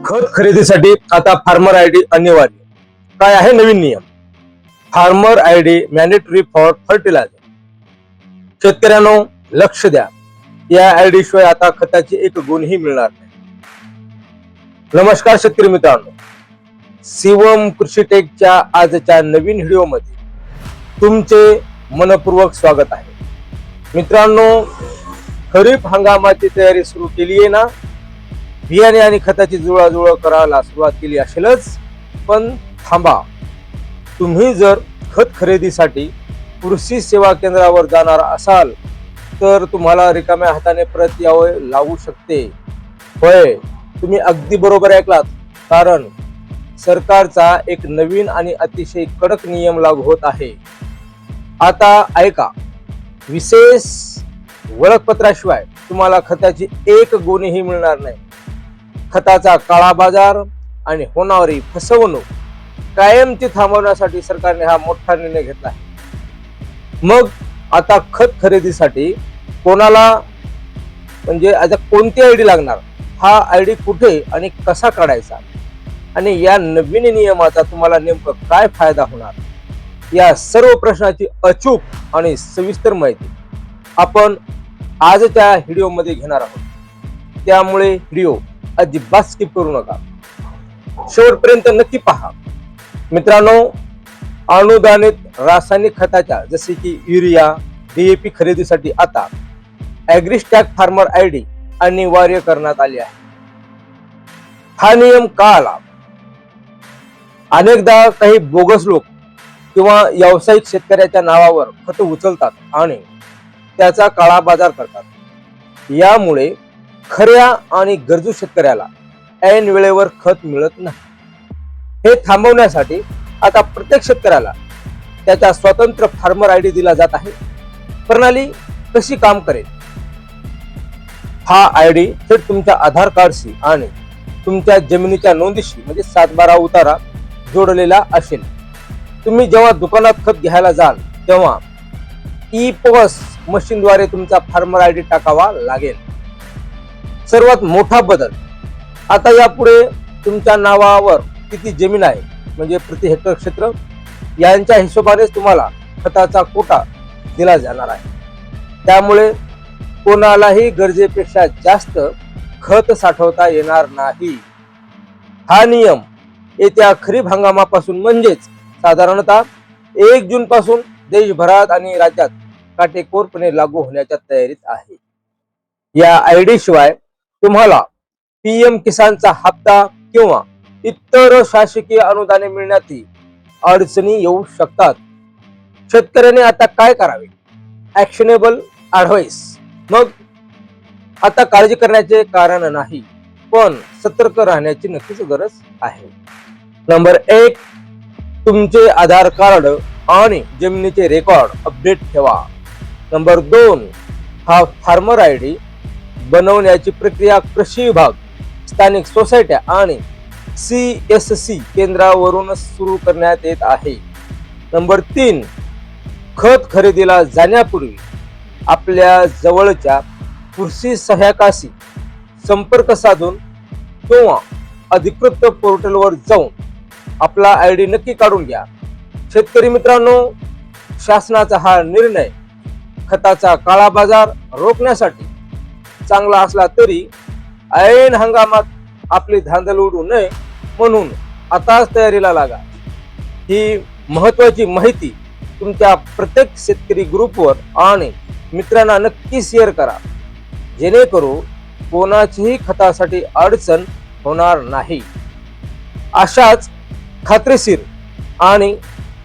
खत खरेदीसाठी आता फार्मर आयडी अनिवार्य. काय आहे नवीन नियम? Farmer ID mandatory for fertiliser. शेतकऱ्यांनो लक्ष द्या, या आयडी शिवाय आता खताची एक गुणही मिळणार नाही. नमस्कार शेतकरी मित्रांनो, शिवम कृषी टेकच्या आजच्या नवीन व्हिडिओ मध्ये तुमचे मनपूर्वक स्वागत आहे. मित्रांनो, खरीप हंगामाची तयारी सुरू केली आहे ना? बियाणे आणि खताची जुळवाजुळव करायला सुरुवात केली असेलच, पण थांबा. तुम्ही जर खत खरेदीसाठी कृषी सेवा केंद्रावर जाणार असाल तर तुम्हाला रिकाम्या हाताने परत यावे लागू शकते. होय, तुम्ही अगदी बरोबर ऐकलात, कारण सरकारचा एक नवीन आणि अतिशय कडक नियम लागू होत आहे. आता ऐका, विशेष ओळखपत्राशिवाय तुम्हाला खताची एक गोणीही मिळणार नाही. खताचा काळा बाजार आणि होणारी फसवणूक कायमची थांबवण्यासाठी सरकारने हा मोठा निर्णय घेतला आहे. मग आता खत खरेदीसाठी कोणाला, म्हणजे आता कोणती आयडी लागणार, हा आयडी कुठे आणि कसा काढायचा, आणि या नवीन नियमाचा तुम्हाला नेमकं काय फायदा होणार, या सर्व प्रश्नाची अचूक आणि सविस्तर माहिती आपण आजच्या व्हिडिओमध्ये घेणार आहोत. त्यामुळे व्हिडिओ अजिबात स्किप करू नका, शेवटपर्यंत नक्की पहा. मित्रांनो, अनुदानित रासायनिक खताच्या जसे की युरिया, DAP खरेदीसाठी आता ॲग्रीस्टॅग फार्मर आयडी अनिवार्य करण्यात आली आहे. हा नियम का आला? अनेकदा काही बोगस लोक किंवा व्यावसायिक शेतकऱ्याच्या नावावर खत उचलतात आणि त्याचा काळा बाजार करतात. यामुळे खऱ्या आणि गरजू शेतकऱ्याला ऐन वेळेवर खत मिळत नाही. हे थांबवण्यासाठी आता प्रत्येक शेतकऱ्याला त्याचा स्वतंत्र फार्मर आयडी दिला जात आहे. प्रणाली कशी काम करेल? हा आयडी थेट तुमच्या आधार कार्डशी आणि तुमच्या जमिनीच्या नोंदीशी म्हणजे 7/12 उतारा जोडलेला असेल. तुम्ही जेव्हा दुकानात खत घ्यायला जाल तेव्हा ई-पॉस मशीनद्वारे तुमचा फार्मर आयडी टाकावा लागेल. सर्वात मोठा बदल, आता यापुढे तुमच्या नावावर किती जमीन आहे म्हणजे प्रति हेक्टर क्षेत्र, यांच्या हिशोबानेच तुम्हाला खताचा कोटा दिला जाणार आहे. त्यामुळे कोणालाही गरजेपेक्षा जास्त खत साठवता येणार नाही. हा नियम येत्या खरीप हंगामापासून म्हणजेच साधारणतः 1 जून पासून देशभरात आणि राज्यात काटेकोरपणे लागू होण्याच्या तयारीत आहे. या आयडी शिवाय तुम्हाला PM किसानचा हप्ता किंवा इतर शासकीय अनुदाने मिळण्यातही अडचणी येऊ शकतात. शेतकऱ्याने आता काय करावे? ऍक्शनेबल ऍडव्हाइस. मग आता काळजी करण्याचे कारण नाही, पण सतर्क राहण्याची नक्कीच गरज आहे. नंबर 1, तुमचे आधार कार्ड आणि जमिनीचे रेकॉर्ड अपडेट ठेवा. नंबर 2, हा फार्मर आयडी बनवण्याची प्रक्रिया कृषी विभाग, स्थानिक सोसायट्या आणि CSC केंद्रावरून सुरू करण्यात येत आहे. नंबर 3, खत खरेदीला जाण्यापूर्वी आपल्या जवळच्या कृषी सहाय्यकाशी संपर्क साधून किंवा अधिकृत पोर्टलवर जाऊन आपला आयडी नक्की काढून घ्या. शेतकरी मित्रांनो, शासनाचा हा निर्णय खताचा काळा बाजार रोखण्यासाठी चांगला असला तरी ऐन हंगामात आपली धांदल उडू नये म्हणून आताच तयारीला लागा. ही महत्वाची माहिती तुमच्या प्रत्येक शेतकरी ग्रुपवर आणि मित्रांना नक्की शेअर करा, जेणेकरून कोणाचीही खतासाठी अडचण होणार नाही. अशाच खात्रीशीर आणि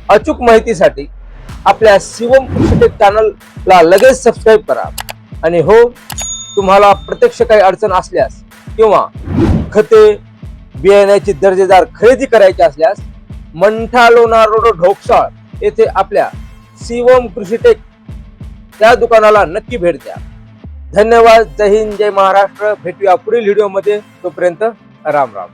अचूक माहितीसाठी आपल्या शिवम कृषी टेक चॅनलला लगेच सबस्क्राईब करा. आणि हो, तुम्हाला प्रत्यक्ष काही अडचण असल्यास किंवा खते बियाण्याची दर्जेदार खरेदी करायची असल्यास मंठा लोणार रोड ढोकसाळ येथे आपल्या शिवम कृषी टेक त्या दुकानाला नक्की भेट द्या. धन्यवाद. जय हिंद, जय महाराष्ट्र. भेटूया पुढील व्हिडिओ मध्ये. तोपर्यंत राम राम.